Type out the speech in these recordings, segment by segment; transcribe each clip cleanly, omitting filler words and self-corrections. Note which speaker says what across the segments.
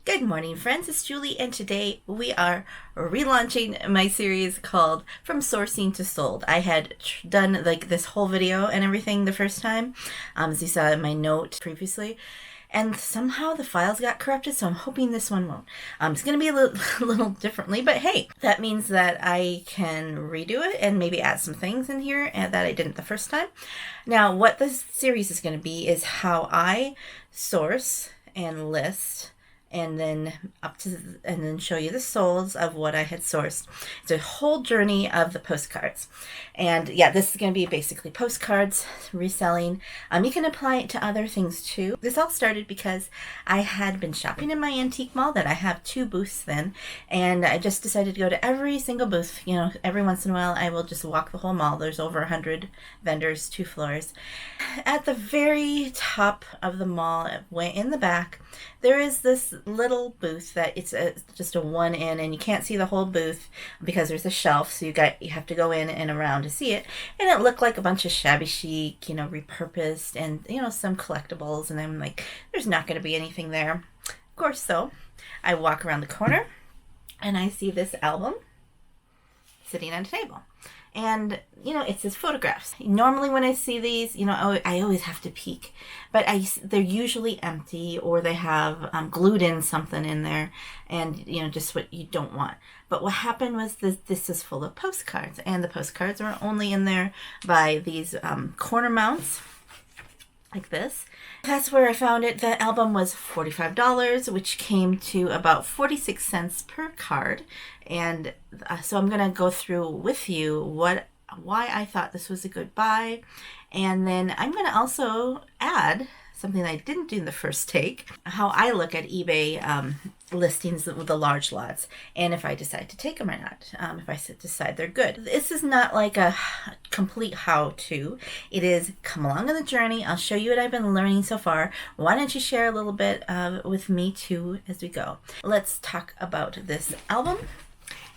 Speaker 1: Good morning, friends. It's Julie, and today we are relaunching my series called From Sourcing to Sold. I had done like this whole video and everything the first time, as you saw in my note previously, and somehow the files got corrupted, so I'm hoping this one won't. It's going to be a little differently, but hey, that means that I can redo it and maybe add some things in here that I didn't the first time. Now, what this series is going to be is how I source and list and then show you the solds of what I had sourced. It's a whole journey of the postcards. And yeah, this is going to be basically postcards, reselling. You can apply it to other things too. This all started because I had been shopping in my antique mall that I have 2 booths then, and I just decided to go to every single booth. You know, every once in a while I will just walk the whole mall. There's over 100 vendors, 2 floors. At the very top of the mall, way in the back, there is this little booth that it's just a one in, and you can't see the whole booth because there's a shelf, so you have to go in and around to see it. And it looked like a bunch of shabby chic, repurposed, and some collectibles. And I'm like, there's not going to be anything there. Of course, though, I walk around the corner and I see this album sitting on a table. And, it says photographs. Normally when I see these, I always have to peek. But they're usually empty, or they have glued in something in there, and, just what you don't want. But what happened was this is full of postcards. And the postcards are only in there by these corner mounts, like this. That's where I found it. The album was $45, which came to about 46 cents per card. And so I'm going to go through with you why I thought this was a good buy. And then I'm going to also add something that I didn't do in the first take, how I look at eBay listings with the large lots, and if I decide to take them or not, if I decide they're good. This is not like a complete how-to. It is come along on the journey. I'll show you what I've been learning so far. Why don't you share a little bit with me too as we go. Let's talk about this album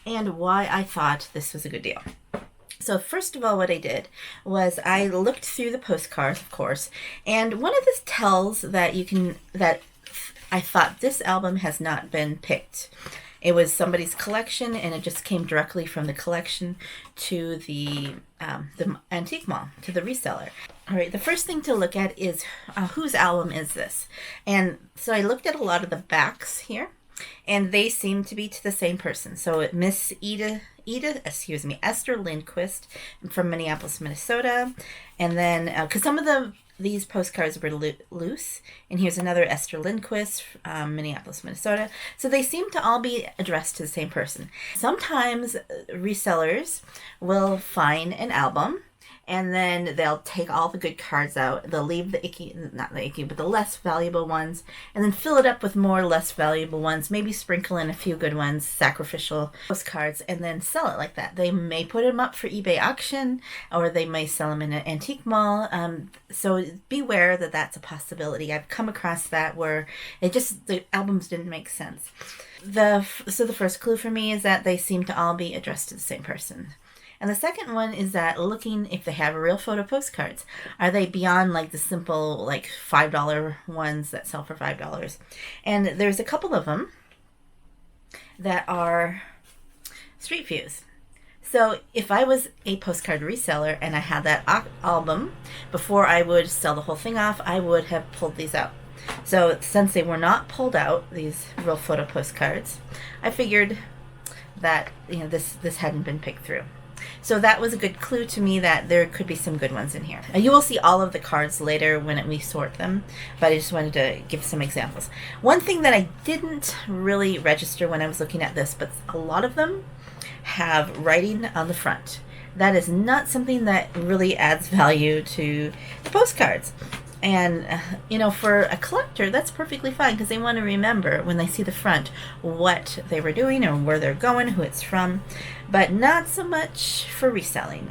Speaker 1: and why I thought this was a good deal. So first of all, what I did was I looked through the postcards, of course, and one of the tells that I thought this album has not been picked. It was somebody's collection, and it just came directly from the collection to the antique mall, to the reseller. All right, the first thing to look at is whose album is this? And so I looked at a lot of the backs here, and they seem to be to the same person. So Miss Esther Lindquist from Minneapolis, Minnesota. And then, because some of these postcards were loose, and here's another Esther Lindquist, Minneapolis, Minnesota. So they seem to all be addressed to the same person. Sometimes resellers will find an album, and then they'll take all the good cards out. They'll leave the less valuable ones, and then fill it up with more less valuable ones, maybe sprinkle in a few good ones, sacrificial postcards, and then sell it like that. They may put them up for eBay auction, or they may sell them in an antique mall. So beware that that's a possibility. I've come across that where the albums didn't make sense. So the first clue for me is that they seem to all be addressed to the same person. And the second one is that looking if they have real photo postcards. Are they beyond like the simple like $5 ones that sell for $5? And there's a couple of them that are street views. So if I was a postcard reseller and I had that album, before I would sell the whole thing off, I would have pulled these out. So since they were not pulled out, these real photo postcards, I figured that this hadn't been picked through. So that was a good clue to me that there could be some good ones in here. You will see all of the cards later when we sort them, but I just wanted to give some examples. One thing that I didn't really register when I was looking at this, but a lot of them have writing on the front. That is not something that really adds value to the postcards. And, for a collector, that's perfectly fine because they want to remember when they see the front what they were doing or where they're going, who it's from, but not so much for reselling.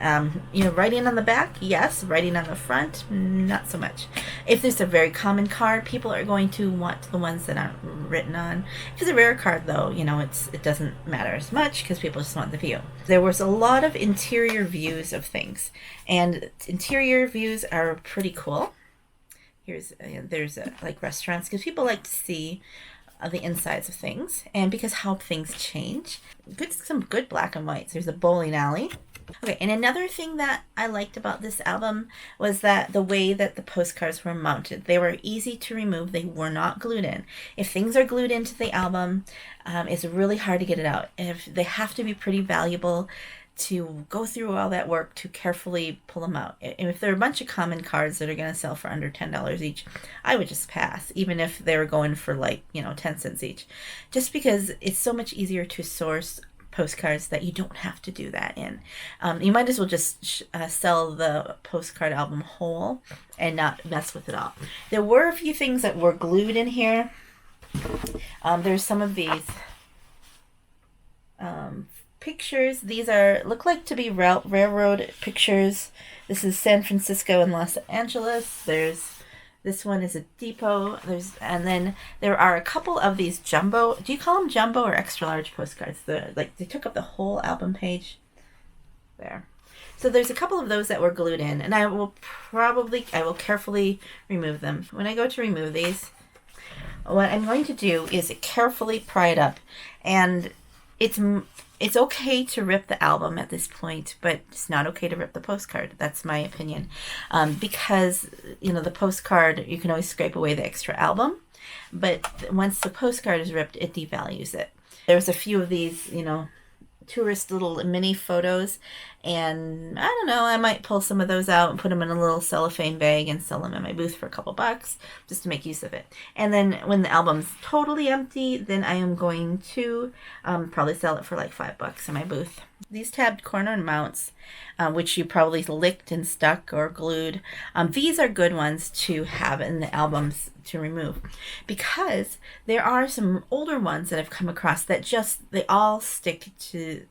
Speaker 1: Writing on the back, yes. Writing on the front, not so much. If there's a very common card, people are going to want the ones that aren't written on. If it's a rare card, though, it doesn't matter as much because people just want the view. There was a lot of interior views of things, and interior views are pretty cool. There's like restaurants, because people like to see the insides of things, and because how things change. Some good black and whites. There's a bowling alley. Okay, and another thing that I liked about this album was that the way that the postcards were mounted. They were easy to remove. They were not glued in. If things are glued into the album, it's really hard to get it out. If they have to be pretty valuable to go through all that work to carefully pull them out. And if there are a bunch of common cards that are going to sell for under $10 each, I would just pass, even if they were going for 10 cents each. Just because it's so much easier to source postcards that you don't have to do that in. You might as well just sell the postcard album whole and not mess with it all. There were a few things that were glued in here. There's some of these pictures. These look like to be railroad pictures. This is San Francisco and Los Angeles. This one is a depot. And then there are a couple of these jumbo. Do you call them jumbo or extra large postcards? They took up the whole album page. There. So there's a couple of those that were glued in, and I will carefully remove them. When I go to remove these, what I'm going to do is carefully pry it up, and it's okay to rip the album at this point, but it's not okay to rip the postcard. That's my opinion. Because, the postcard, you can always scrape away the extra album, but once the postcard is ripped, it devalues it. There's a few of these, tourist little mini photos, and I don't know, I might pull some of those out and put them in a little cellophane bag and sell them in my booth for a couple bucks just to make use of it. And then when the album's totally empty, then I am going to probably sell it for like $5 in my booth. These tabbed corner mounts, which you probably licked and stuck or glued, these are good ones to have in the albums to remove, because there are some older ones that I've come across that they all stick to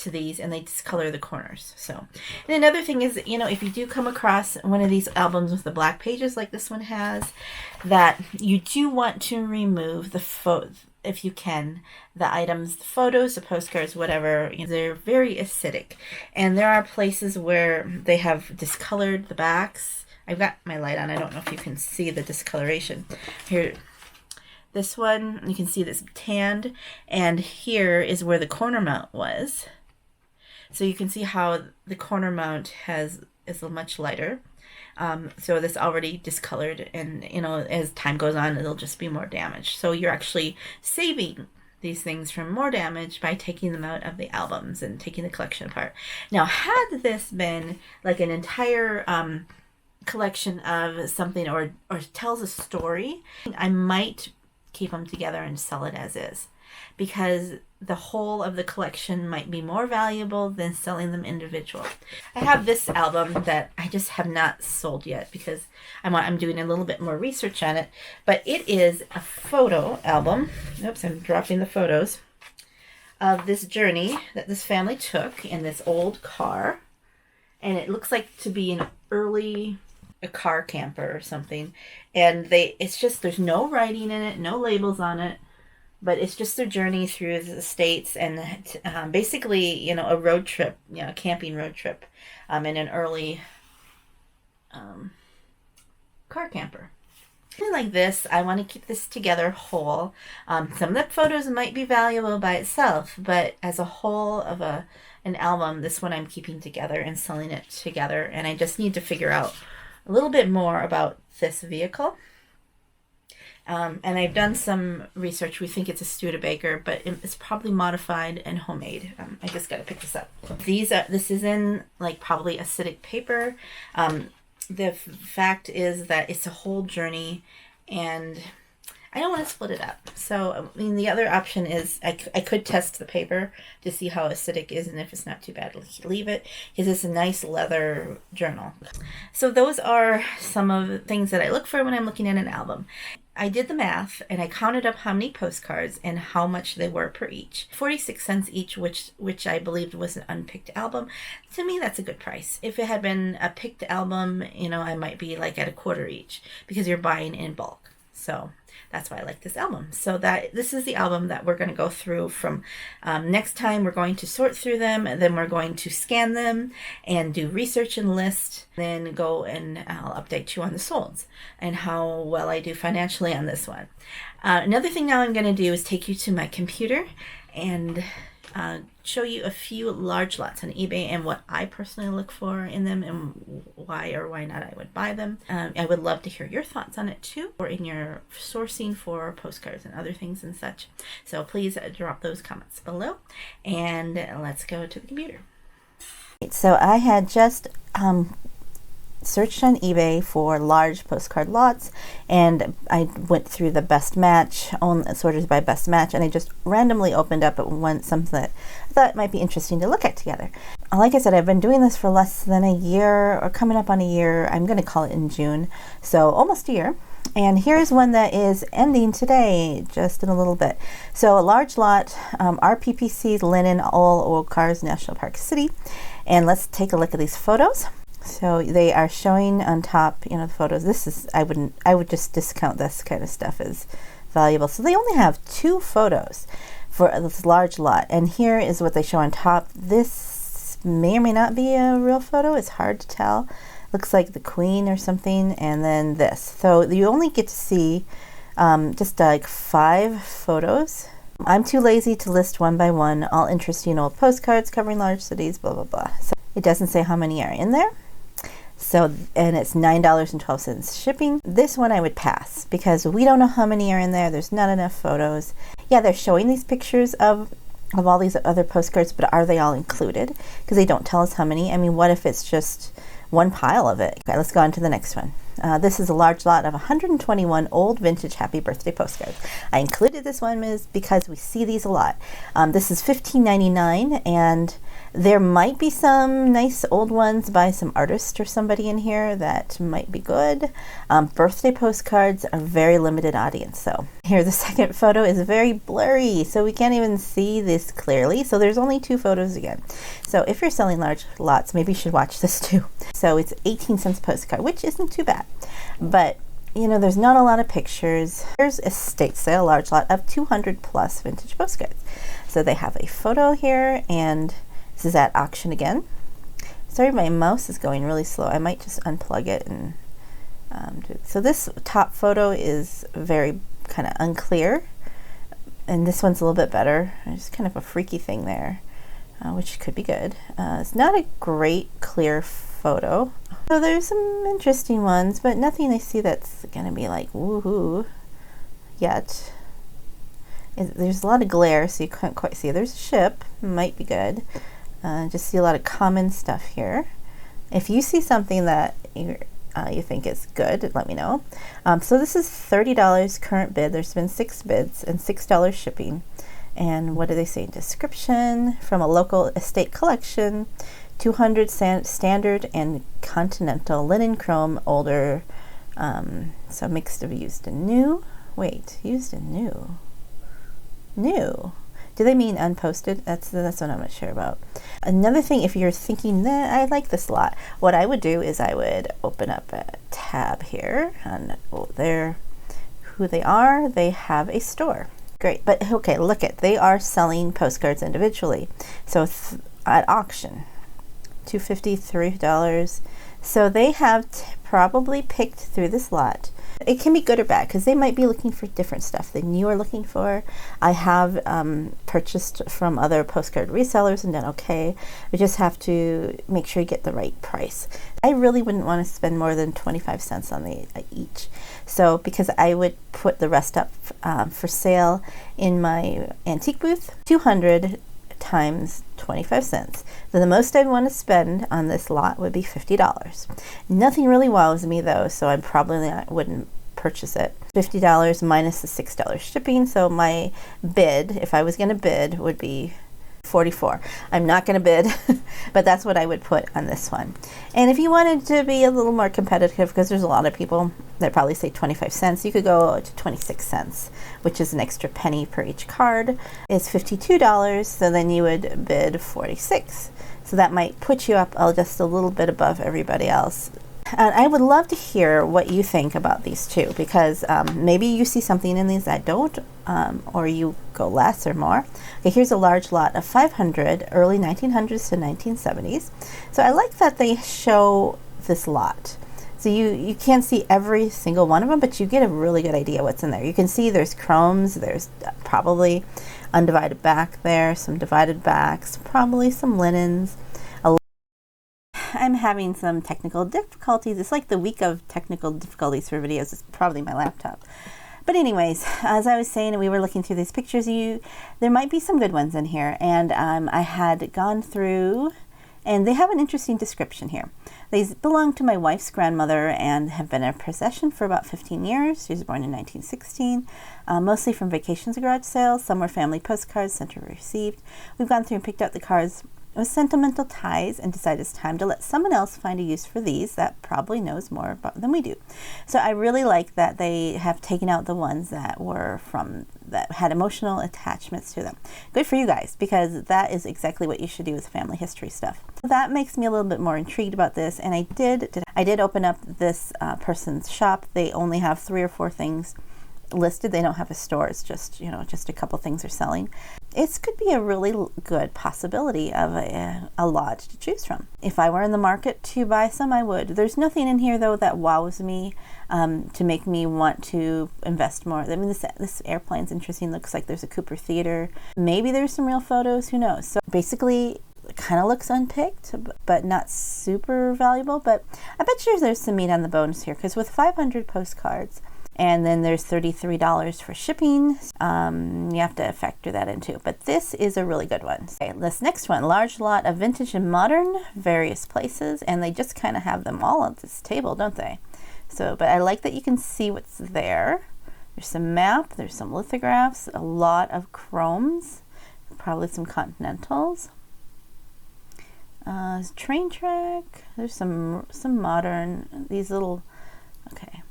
Speaker 1: these, and they discolor the corners. So, and another thing is, if you do come across one of these albums with the black pages like this one has, that you do want to remove if you can, the items, the photos, the postcards, whatever. They're very acidic, and there are places where they have discolored the backs. I've got my light on. I don't know if you can see the discoloration here. This one, you can see this tanned, and here is where the corner mount was. So you can see how the corner mount is much lighter. So this already discolored, and as time goes on, it'll just be more damaged. So you're actually saving these things from more damage by taking them out of the albums and taking the collection apart. Now, had this been like an entire collection of something or tells a story, I might keep them together and sell it as is, because the whole of the collection might be more valuable than selling them individual. I have this album that I just have not sold yet because I'm doing a little bit more research on it, but it is a photo album. Oops, I'm dropping the photos of this journey that this family took in this old car, and it looks like to be a car camper or something, and there's no writing in it, no labels on it, but it's just their journey through the states, and basically, a road trip, a camping road trip, in an early car camper. Something like this, I want to keep this together whole. Some of the photos might be valuable by itself, but as a whole of an album, this one I'm keeping together and selling it together, and I just need to figure out a little bit more about this vehicle. And I've done some research. We think it's a Studebaker, but it's probably modified and homemade. I just got to pick this up. This is in probably acidic paper. The fact is that it's a whole journey, and I don't want to split it up. So, the other option is I could test the paper to see how acidic it is, and if it's not too bad, leave it, because it's a nice leather journal. So those are some of the things that I look for when I'm looking at an album. I did the math, and I counted up how many postcards and how much they were per each. 46 cents each, which I believed was an unpicked album. To me, that's a good price. If it had been a picked album, I might be at a quarter each, because you're buying in bulk. So that's why I like this album. So this is the album that we're going to go through from next time. We're going to sort through them, and then we're going to scan them and do research and list, then go and I'll update you on the solds and how well I do financially on this one. Another thing now I'm going to do is take you to my computer and show you a few large lots on eBay and what I personally look for in them and why or why not I would buy them. I would love to hear your thoughts on it too, or in your sourcing for postcards and other things and such. So please drop those comments below, and let's go to the computer. So I had just searched on eBay for large postcard lots, and I went through the best match, sorted by best match, and I just randomly opened up something that I thought might be interesting to look at together. Like I said, I've been doing this for less than a year, or coming up on a year. I'm going to call it in June, so almost a year. And here's one that is ending today, just in a little bit. So a large lot, RPPC, Linen, All Old Cars, National Park City. And let's take a look at these photos. So they are showing on top, the photos. This is, I would just discount this kind of stuff as valuable. So they only have 2 photos for this large lot. And here is what they show on top. This may or may not be a real photo. It's hard to tell. Looks like the Queen or something. And then this. So you only get to see just like 5 photos. I'm too lazy to list one by one. All interesting old postcards covering large cities, blah, blah, blah. So it doesn't say how many are in there. So, and it's $9.12 shipping. This one I would pass because we don't know how many are in there. There's not enough photos. Yeah, they're showing these pictures of all these other postcards, but are they all included? Because they don't tell us how many. I mean, what if it's just one pile of it? Okay, let's go on to the next one. This is a large lot of 121 old vintage happy birthday postcards. I included this one because we see these a lot. This is $15.99, and there might be some nice old ones by some artist or somebody in here that might be good. Birthday postcards are very limited audience. So here, the second photo is very blurry, so we can't even see this clearly. So there's only 2 photos again. So if you're selling large lots, maybe you should watch this too. So it's 18 cents postcard, which isn't too bad. But there's not a lot of pictures. Here's a estate sale, large lot of 200 plus vintage postcards. So they have a photo here, and this is at auction again. Sorry, my mouse is going really slow. I might just unplug it and so this top photo is very kind of unclear, and this one's a little bit better. There's kind of a freaky thing there, which could be good. It's not a great clear photo. So there's some interesting ones, but nothing I see that's gonna be like woohoo yet. There's a lot of glare, so you can't quite see. There's a ship, might be good. Just see a lot of common stuff here. If you see something that you think is good, let me know. So this is $30 current bid. There's been 6 bids and $6 shipping. And what do they say? Description: from a local estate collection, 200 standard and continental linen, chrome, older, so mixed of used and new. Wait, used and new. New. Do they mean unposted? That's what I'm not sure about. Another thing, if you're thinking that I like this lot, what I would do is I would open up a tab here, and who they are. They have a store. Great, but okay, look at, they are selling postcards individually. So at auction, $2.50, $3. So they have probably picked through this lot. It can be good or bad because they might be looking for different stuff than you are looking for. I have purchased from other postcard resellers and done okay. We just have to make sure you get the right price. I really wouldn't want to spend more than 25 cents on each. So because I would put the rest up for sale in my antique booth, 200 times 25 cents. Then the most I'd want to spend on this lot would be $50. Nothing really wows me though, so I probably wouldn't purchase it. $50 minus the $6 shipping, so my bid, if I was going to bid, would be $44. I'm not going to bid, but that's what I would put on this one. And if you wanted to be a little more competitive, because there's a lot of people that probably say 25 cents, you could go to 26 cents, which is an extra penny per each card. It's $52, so then you would bid $46. So that might put you up just a little bit above everybody else. And I would love to hear what you think about these two, because maybe you see something in these I don't, or you go less or more. Okay, here's a large lot of 500, early 1900s to 1970s. So I like that they show this lot. So you can't see every single one of them, but you get a really good idea what's in there. You can see there's chromes, there's probably undivided back there, some divided backs, probably some linens. I'm having some technical difficulties. It's like the week of technical difficulties for videos. It's probably my laptop. But anyways, as I was saying, we were looking through these pictures, there might be some good ones in here. And I had gone through, and they have an interesting description here. These belong to my wife's grandmother and have been in possession for about 15 years. She was born in 1916, mostly from vacations and garage sales. Some were family postcards sent or received. We've gone through and picked out the cards with sentimental ties and decided it's time to let someone else find a use for these that probably knows more about than we do. So I really like that they have taken out the ones that had emotional attachments to them. Good for you guys, because that is exactly what you should do with family history stuff. That makes me a little bit more intrigued about this, and I did open up this person's shop. They only have 3 or 4 things listed. They don't have a store. It's just, just a couple things they're selling. It could be a really good possibility of a lot to choose from. If I were in the market to buy some, I would. There's nothing in here though that wows me to make me want to invest more. I mean, this airplane's interesting. Looks like there's a Cooper Theater. Maybe there's some real photos. Who knows? So basically, it kind of looks unpicked, but not super valuable. But I bet you there's some meat on the bones here, because with 500 postcards, and then there's $33 for shipping. You have to factor that in too. But this is a really good one. Okay, this next one, large lot of vintage and modern, various places, and they just kind of have them all on this table, don't they? So, but I like that you can see what's there. There's some map, there's some lithographs, a lot of chromes, probably some continentals. Train track, there's some modern, these little, okay.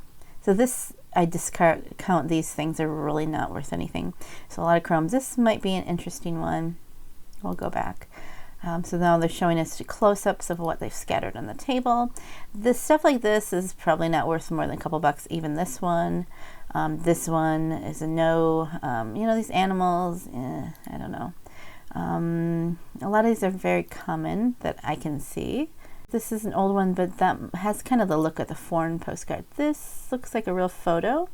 Speaker 1: So this, I discount these things, are really not worth anything. So a lot of chromes. This might be an interesting one. We'll go back. So now they're showing us close-ups of what they've scattered on the table. This stuff like this is probably not worth more than a couple bucks. Even this one. This one is a no. These animals, I don't know. A lot of these are very common that I can see. This is an old one, but that has kind of the look of the foreign postcard. This looks like a real photo.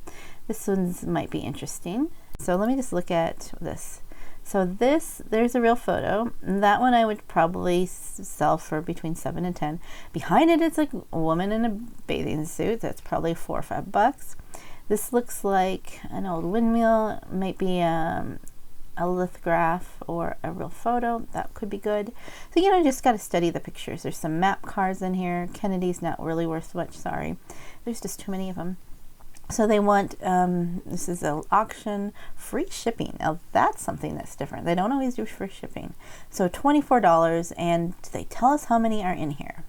Speaker 1: This one might be interesting. So let me just look at this. So there's a real photo. That one I would probably sell for between 7 and 10. Behind it, it's like a woman in a bathing suit. That's probably 4 or 5 bucks. This looks like an old windmill. Might be a lithograph or a real photo. That could be good. So just got to study the pictures. There's some map cards in here. Kennedy's not really worth much, sorry. There's just too many of them. So they want, this is an auction, free shipping. Now that's something that's different. They don't always do free shipping. So $24, and they tell us how many are in here.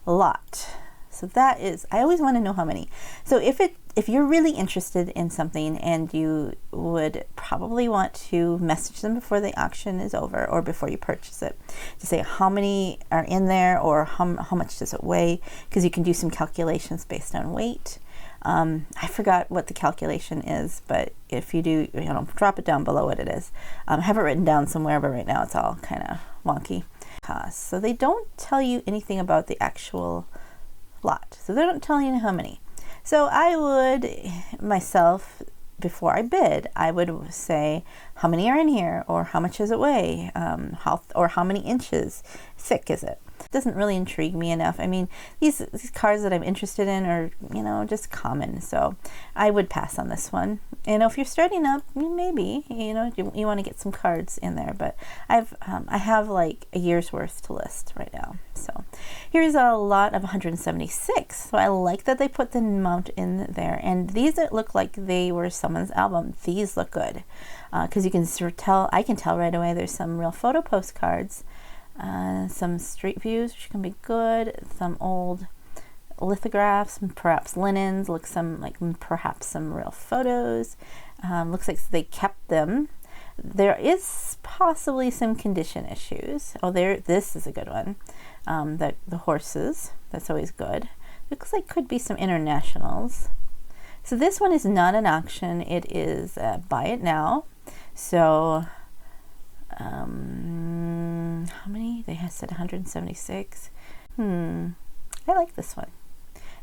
Speaker 1: A lot. So that is, I always want to know how many. So if you're really interested in something, and you would probably want to message them before the auction is over or before you purchase it to say how many are in there, or how much does it weigh, because you can do some calculations based on weight. I forgot what the calculation is, but if you do, drop it down below what it is. I have it written down somewhere, but right now it's all kind of wonky. So they don't tell you anything about the actual lot. So they don't tell you how many. So I would, myself, before I bid, I would say how many are in here, or how much does it weigh, how many inches thick is it. It doesn't really intrigue me enough. I mean, these cards that I'm interested in are, just common. So I would pass on this one. If you're starting up, maybe, you want to get some cards in there. But I have like a year's worth to list right now. So here's a lot of 176. So I like that they put the amount in there. And these that look like they were someone's album, these look good. Because you can tell, I can tell right away there's some real photo postcards. Some street views, which can be good. Some old lithographs, perhaps linens. Perhaps some real photos. Looks like they kept them. There is possibly some condition issues. This is a good one. The horses. That's always good. Looks like could be some internationals. So this one is not an auction. It is buy it now. So how many? They had said 176. I like this one.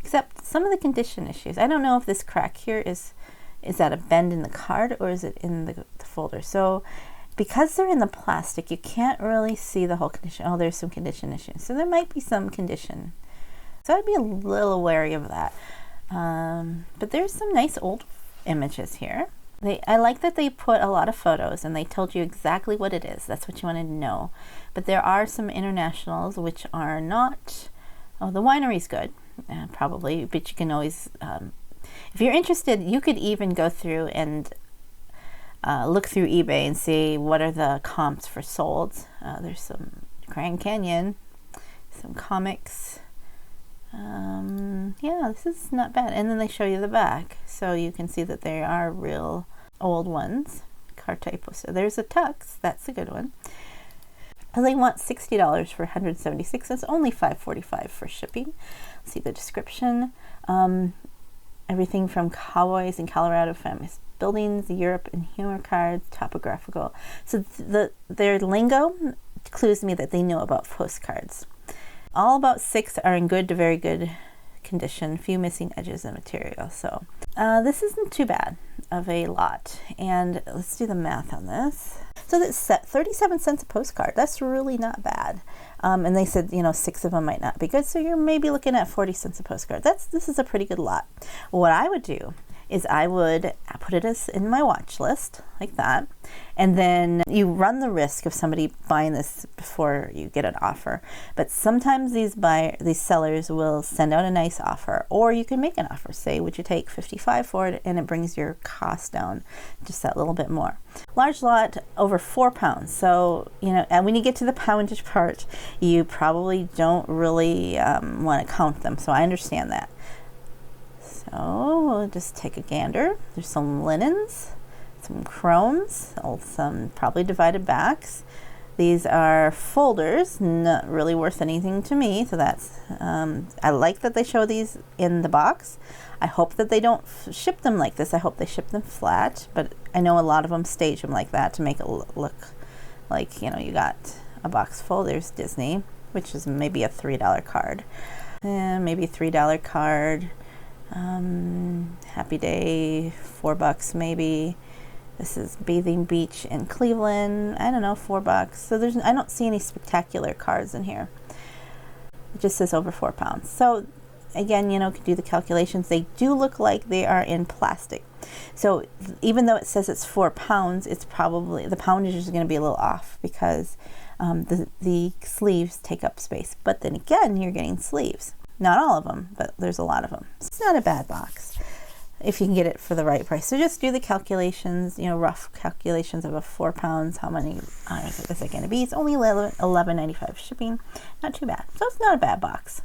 Speaker 1: Except some of the condition issues. I don't know if this crack here is that a bend in the card or is it in the folder. So because they're in the plastic, you can't really see the whole condition. Oh, there's some condition issues. So there might be some condition. So I'd be a little wary of that. But there's some nice old images here. I like that they put a lot of photos and they told you exactly what it is. That's what you wanted to know. But there are some internationals which are not. Oh, the winery's good, probably. But you can always, if you're interested, you could even go through and look through eBay and see what are the comps for sold. There's some Grand Canyon, some comics. Yeah, this is not bad. And then they show you the back, so you can see that they are real old ones. Card type. So there's a tux. That's a good one. And they want $60 for 176. It's only $5.45 for shipping. See the description. Everything from cowboys in Colorado, famous buildings, Europe, and humor cards, topographical. So their lingo clues me that they know about postcards. All about 6 are in good to very good condition, few missing edges and material. So this isn't too bad of a lot. And let's do the math on this. So that's 37 cents a postcard. That's really not bad. And they said, 6 of them might not be good. So you're maybe looking at 40 cents a postcard. This is a pretty good lot. What I would do is I would put it as in my watch list like that. And then you run the risk of somebody buying this before you get an offer. But sometimes these sellers will send out a nice offer, or you can make an offer. Say, would you take $55 for it? And it brings your cost down just that little bit more. Large lot, over 4 pounds. So, and when you get to the poundage part, you probably don't really want to count them. So I understand that. So we'll just take a gander. There's some linens, some chromes, some probably divided backs. These are folders, not really worth anything to me. So that's, I like that they show these in the box. I hope that they don't ship them like this. I hope they ship them flat, but I know a lot of them stage them like that to make it look like, you got a box full. There's Disney, which is maybe a $3 card. Maybe a $3 card. Happy Day, $4 maybe. This is Bathing Beach in Cleveland. I don't know, $4. So I don't see any spectacular cards in here. It just says over 4 pounds. So again, could do the calculations. They do look like they are in plastic. So even though it says it's 4 pounds, it's probably the poundage is going to be a little off because the sleeves take up space. But then again, you're getting sleeves. Not all of them, but there's a lot of them. It's not a bad box if you can get it for the right price. So just do the calculations, rough calculations of a 4 pounds. How many is it going to be? It's only $11.95 shipping. Not too bad. So it's not a bad box.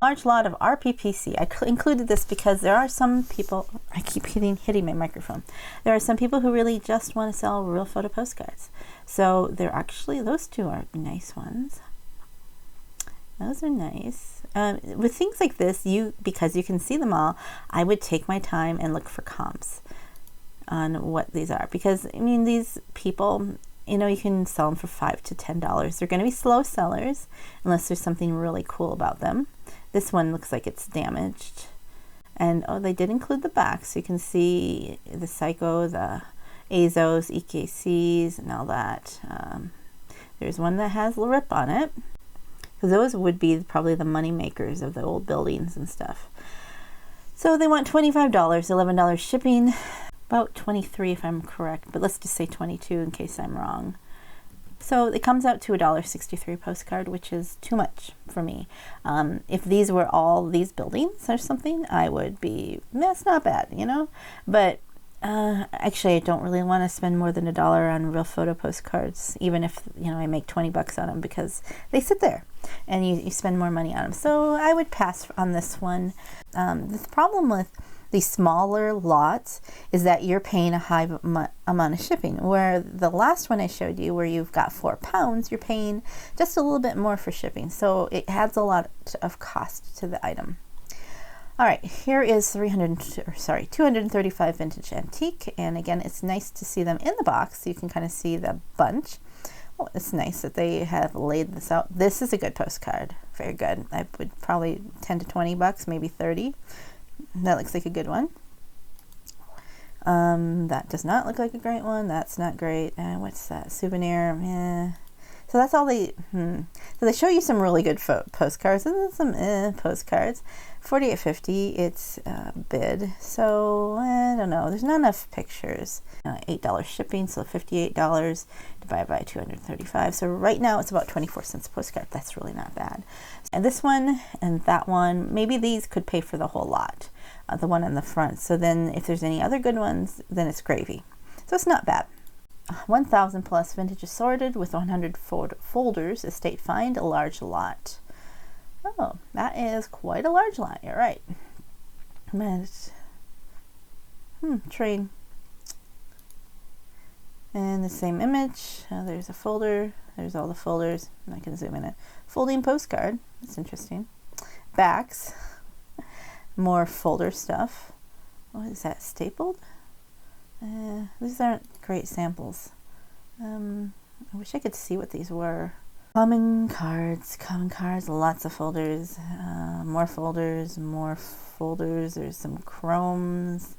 Speaker 1: Large lot of RPPC. I included this because there are some people, I keep hitting my microphone. There are some people who really just want to sell real photo postcards. So those two are nice ones. Those are nice. With things like this, because you can see them all, I would take my time and look for comps on what these are. Because, these people, you can sell them for $5 to $10. They're going to be slow sellers unless there's something really cool about them. This one looks like it's damaged. And, they did include the back. So you can see the Psycho, the Azos, EKCs, and all that. There's one that has a rip on it. Those would be probably the money makers of the old buildings and stuff. So they want $25, $11 shipping, about $23 if I'm correct, but let's just say $22 in case I'm wrong. So it comes out to $1.63 postcard, which is too much for me. If these were all these buildings or something, I would be, that's not bad, But actually, I don't really want to spend more than $1 on real photo postcards, even if, I make $20 on them because they sit there and you spend more money on them. So I would pass on this one. The problem with these smaller lots is that you're paying a high amount of shipping, where the last one I showed you where you've got 4 pounds, you're paying just a little bit more for shipping. So it adds a lot of cost to the item.
Speaker 2: All right, here is 235 vintage antique, and again, it's nice to see them in the box so you can kind of see the bunch. Oh, it's nice that they have laid this out. This is a good postcard, very good. I would probably 10 to 20 bucks, maybe 30. That looks like a good one. That does not look like a great one. That's not great. What's that? Souvenir. So that's all they. So they show you some really good postcards. And then some postcards. $48.50. It's bid. So I don't know. There's not enough pictures. $8 shipping, so $58 divided by 235. So right now it's about 24 cents a postcard. That's really not bad. And this one and that one, maybe these could pay for the whole lot. The one in the front. So then if there's any other good ones, then it's gravy. So it's not bad. 1,000 plus vintage assorted with 100 folders. Estate find, a large lot. Oh, that is quite a large lot. You're right. Train. And the same image. There's a folder. There's all the folders. I can zoom in it. Folding postcard. That's interesting. Backs. More folder stuff. What is that? Stapled? These aren't great samples. I wish I could see what these were. Common cards, lots of folders, more folders, There's some chromes.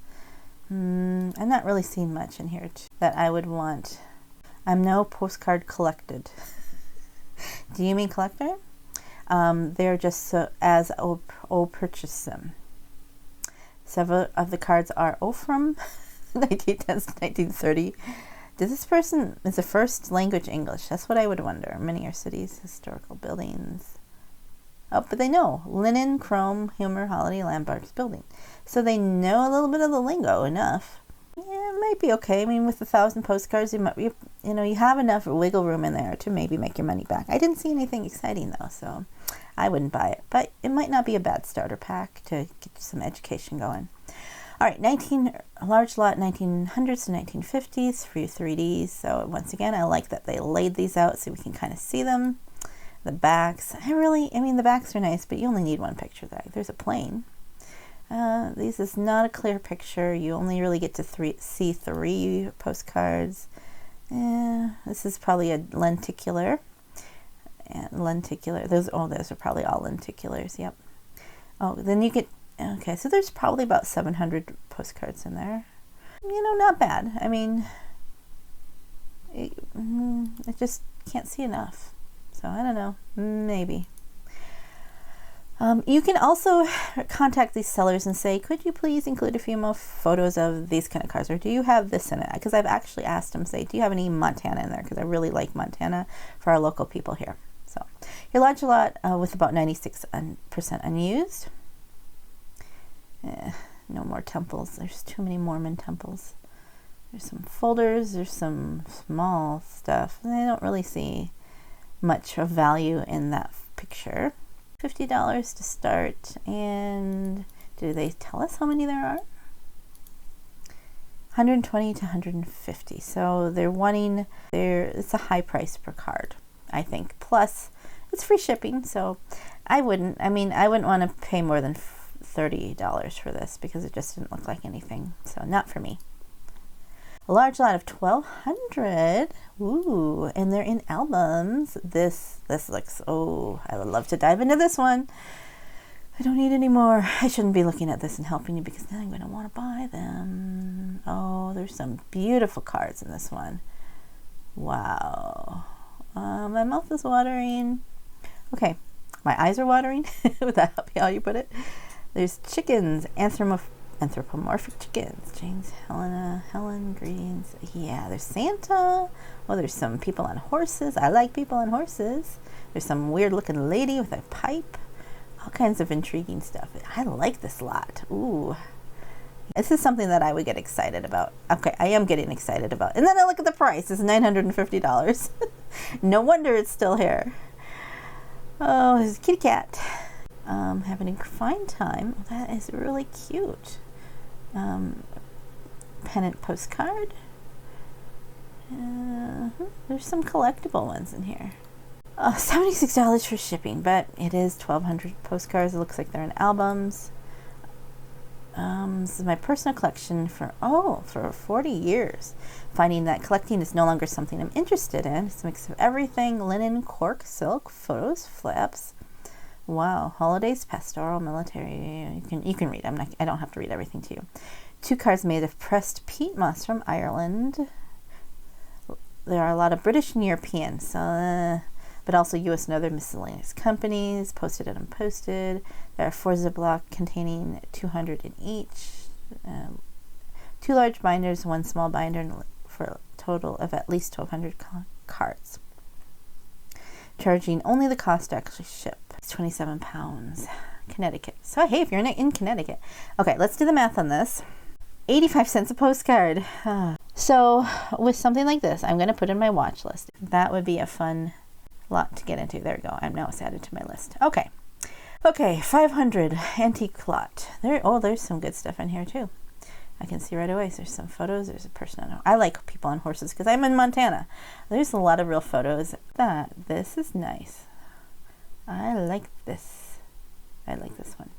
Speaker 2: I'm not really seeing much in here that I would want. I'm no postcard collected. Do you mean collector? They're just so as I'll purchase them. Several of the cards are from 1910 to 1930. Is the first language English? That's what I would wonder. Many are cities, historical buildings. Oh, but they know. Linen, chrome, humor, holiday, landmarks, building. So they know a little bit of the lingo enough. Yeah, it might be okay. I mean, with 1,000 postcards, you have enough wiggle room in there to maybe make your money back. I didn't see anything exciting though, so I wouldn't buy it. But it might not be a bad starter pack to get some education going. All right, large lot, 1900s to 1950s, free 3Ds. So once again, I like that they laid these out so we can kind of see them. The backs, the backs are nice, but you only need one picture there. There's a plane. This is not a clear picture. You only really get to see 3 postcards. This is probably a lenticular. Those are probably all lenticulars. Yep. Oh, then you get. Okay, so there's probably about 700 postcards in there. Not bad. I mean, I just can't see enough. So I don't know. Maybe. You can also contact these sellers and say, could you please include a few more photos of these kind of cards, or do you have this in it? Because I've actually asked them, do you have any Montana in there? Because I really like Montana for our local people here. So your large lot with about 96% unused. No more temples. There's too many Mormon temples. There's some folders. There's some small stuff. I don't really see much of value in that picture. $50 to start. And do they tell us how many there are? 120 to 150. So they're wanting it's a high price per card, I think. Plus, it's free shipping. So I wouldn't want to pay more than $30 for this because it just didn't look like anything. So not for me. A large lot of 1,200. Ooh, and they're in albums. This looks, I would love to dive into this one. I don't need any more. I shouldn't be looking at this and helping you because then I'm going to want to buy them. Oh, there's some beautiful cards in this one. Wow. My mouth is watering. Okay, my eyes are watering. Would that help you how you put it? There's chickens, anthropomorphic chickens. James, Helen, greens. Yeah, there's Santa. Oh, there's some people on horses. I like people on horses. There's some weird looking lady with a pipe. All kinds of intriguing stuff. I like this lot. Ooh. This is something that I would get excited about. Okay, I am getting excited about. And then I look at the price. It's $950. No wonder it's still here. Oh, there's a kitty cat. Having a fine time. Oh, that is really cute. Pennant postcard. There's some collectible ones in here. $76 for shipping, but it is 1,200 postcards. It looks like they're in albums. This is my personal collection for 40 years. Finding that collecting is no longer something I'm interested in. It's a mix of everything: linen, cork, silk, photos, flaps. Wow, holidays, pastoral, military. You can read. I don't have to read everything to you. 2 cards made of pressed peat moss from Ireland. There are a lot of British and European, but also U.S. and other miscellaneous companies, posted and unposted. There are 4 Ziploc containing 200 in each. 2 large binders, 1 small binder, for a total of at least 1,200 cards. Charging only the cost to actually ship. It's 27 pounds. Connecticut. So hey, if you're in Connecticut. Okay, let's do the math on this. 85 cents a postcard. So with something like this, I'm going to put in my watch list. That would be a fun lot to get into. There we go. I'm now added to my list. Okay, 500 antique lot. There's some good stuff in here too. I can see right away. There's some photos. There's a person I know. I like people on horses because I'm in Montana. There's a lot of real photos. This is nice. I like this. I like this one.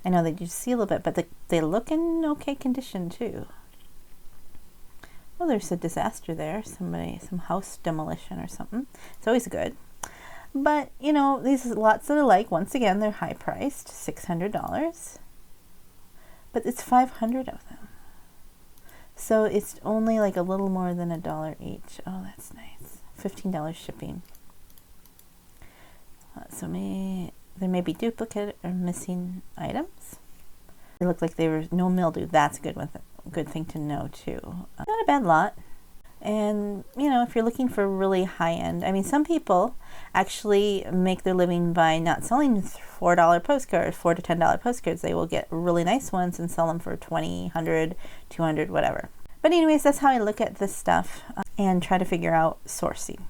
Speaker 2: I know that you see a little bit, but they look in okay condition too. Well, there's a disaster there. Some house demolition or something. It's always good. But, these lots that I like, once again, they're high priced, $600. But it's 500 of them. So it's only like a little more than $1 each. Oh, that's nice. $15 shipping. So there may be duplicate or missing items. They look like they were no mildew. That's good thing to know too. Not a bad lot. And if you're looking for really high end, some people actually make their living by not selling $4 postcards, $4 to $10 postcards. They will get really nice ones and sell them for $20, $100, $200, whatever. But anyways, that's how I look at this stuff and try to figure out sourcing.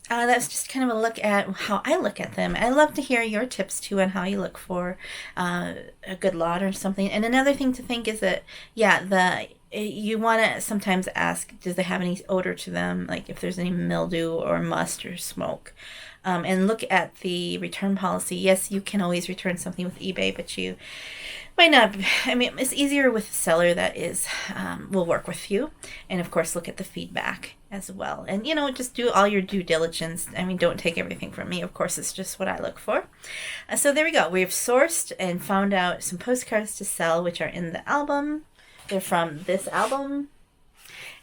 Speaker 2: That's just kind of a look at how I look at them. I'd love to hear your tips too on how you look for a good lot or something. And another thing to think is that, you want to sometimes ask, does they have any odor to them? Like if there's any mildew or must or smoke. And look at the return policy. Yes, you can always return something with eBay, but you might not. It's easier with a seller that will work with you. And of course, look at the feedback as well. And, just do all your due diligence. Don't take everything from me. Of course, it's just what I look for. So there we go. We've sourced and found out some postcards to sell, which are in the album. They're from this album.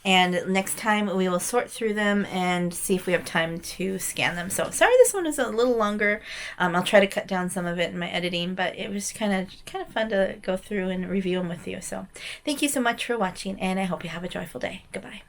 Speaker 2: And next time we will sort through them and see if we have time to scan them. So sorry this one is a little longer. I'll try to cut down some of it in my editing, but it was kind of fun to go through and review them with you. So thank you so much for watching, and I hope you have a joyful day. Goodbye.